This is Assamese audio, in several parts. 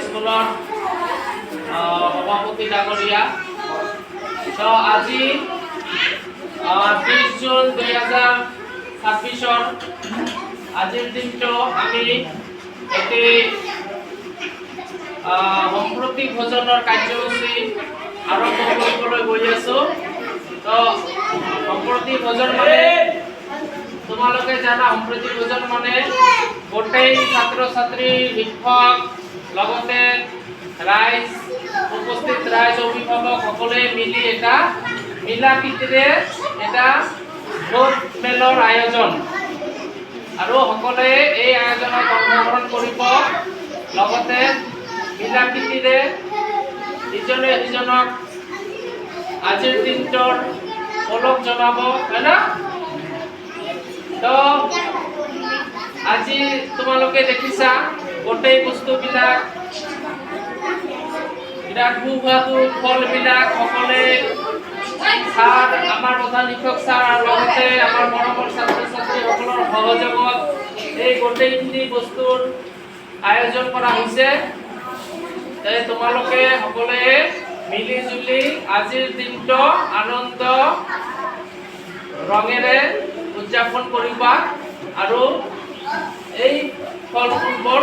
স্কুলৰ সভাপতি ডাঙৰীয়া আজি 30 জুন 2026 আজিৰ দিনটো আমি এটি সম্প্ৰতি ভোজনৰ কাৰ্যসূচী আৰম্ভ কৰিবলৈ গৈ আছো। তো সম্প্ৰতি ভোজন মানে তোমালোকে জানা, সম্প্ৰতি ভোজন মানে গোটেই ছাত্ৰ ছাত্ৰী শিক্ষক লগতে ৰাইজ উপস্থিত ৰাইজ অভিভাবক সকলে মিলি এটা মিলা প্ৰীতিৰে এটা ভোজ মেলৰ আয়োজন আৰু সকলে এই আয়োজনত অংশগ্ৰহণ কৰিব, লগতে মিলা প্ৰীতিৰে ইজনে সিজনক আজিৰ দিনটোৰ অলপ জনাব, হয় না? তো আজি তোমালোকে দেখিছা গোটেই বস্তুবিলাক বিৰাট সুস্বাদু ফলবিলাক সকলে ছাৰ, আমাৰ প্ৰধান শিক্ষক ছাৰ আৰু লগতে আমাৰ মৰমৰ ছাত্ৰ ছাত্ৰীসকলৰ সহযোগত এই গোটেইখিনি বস্তুৰ আয়োজন কৰা হৈছে। তোমালোকে সকলে মিলি জুলি আজিৰ দিনটো আনন্দ ৰঙেৰে উদযাপন কৰিবা আৰু এই ফলবোৰ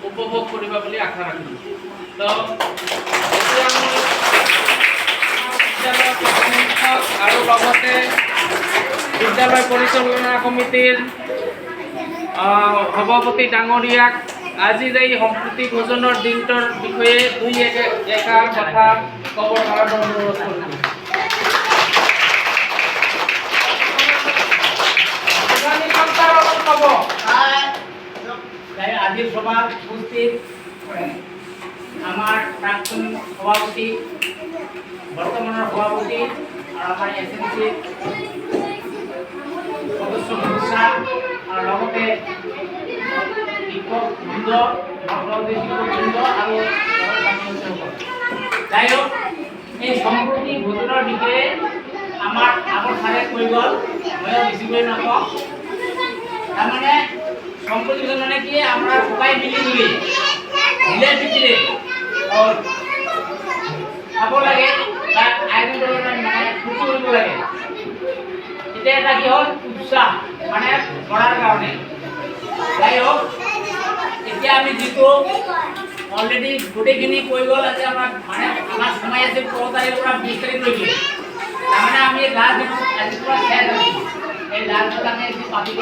উপভোগ কৰিবা বুলি আশা ৰাখিলোঁ। তো এতিয়া মই বিদ্যালয়ৰ প্ৰধান শিক্ষক আৰু লগতে বিদ্যালয় পৰিচালনা কমিটিৰ সভাপতি ডাঙৰীয়াক আজিৰ এই সম্প্ৰতি ভোজনৰ দিনটোৰ বিষয়ে দুই এষাৰ কথা ক'বৰ কাৰণে অনুৰোধ কৰিলোঁ। আজিৰ সভাত উপস্থিত আমাৰ প্ৰাক্তন সভাপতি, বৰ্তমানৰ সভাপতি আৰু আমাৰ এছএমচি সদস্য সদস্যা আৰু লগতে শিক্ষক বৃন্দ আৰু যাই হোক, এই সম্প্ৰতি ভোজনৰ বিষয়ে আমাৰ আগৰ ছাৰে কৈ গ'ল, ময়ো বেছিকৈ নকওঁ। তাৰমানে সম্প্ৰতি মানে কি আমৰা সবাই মিলি মিলে মিলে পিটিলে খাব লাগে বা আয়োজন কৰিব লাগে, মানে ফূৰ্তি কৰিব লাগে। এতিয়া এটা কি হ'ল উৎসাহ মানে কৰাৰ কাৰণে। যাই হোক, এতিয়া আমি যিটো অলৰেডি গোটেইখিনি কৈ গ'ল, আজি আমাক মানে আমাৰ সময় আছে ১৫ তাৰিখৰ পৰা ২০ তাৰিখলৈকে। তাৰমানে আমি লাষ্ট আজিৰ পৰা শেষ হৈ এই লাষ্টত আমি যি পাতিব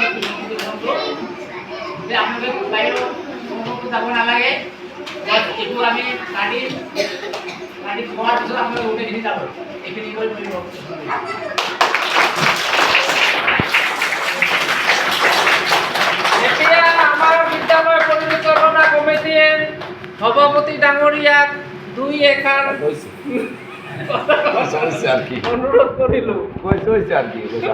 যে আপোনালোকে বাইদেউ কোনো যাব নালাগে, এইটো আমি কাটি খোৱাৰ পিছত আপোনালোকে গোটেইখিনি যাব, এইখিনি কৰি কৰিব। এতিয়া আমাৰ বিদ্যালয় পৰিচালনা কমিটিৰ সভাপতি ডাঙৰীয়াক দুই এষাৰ অনুৰোধ কৰিলোঁ।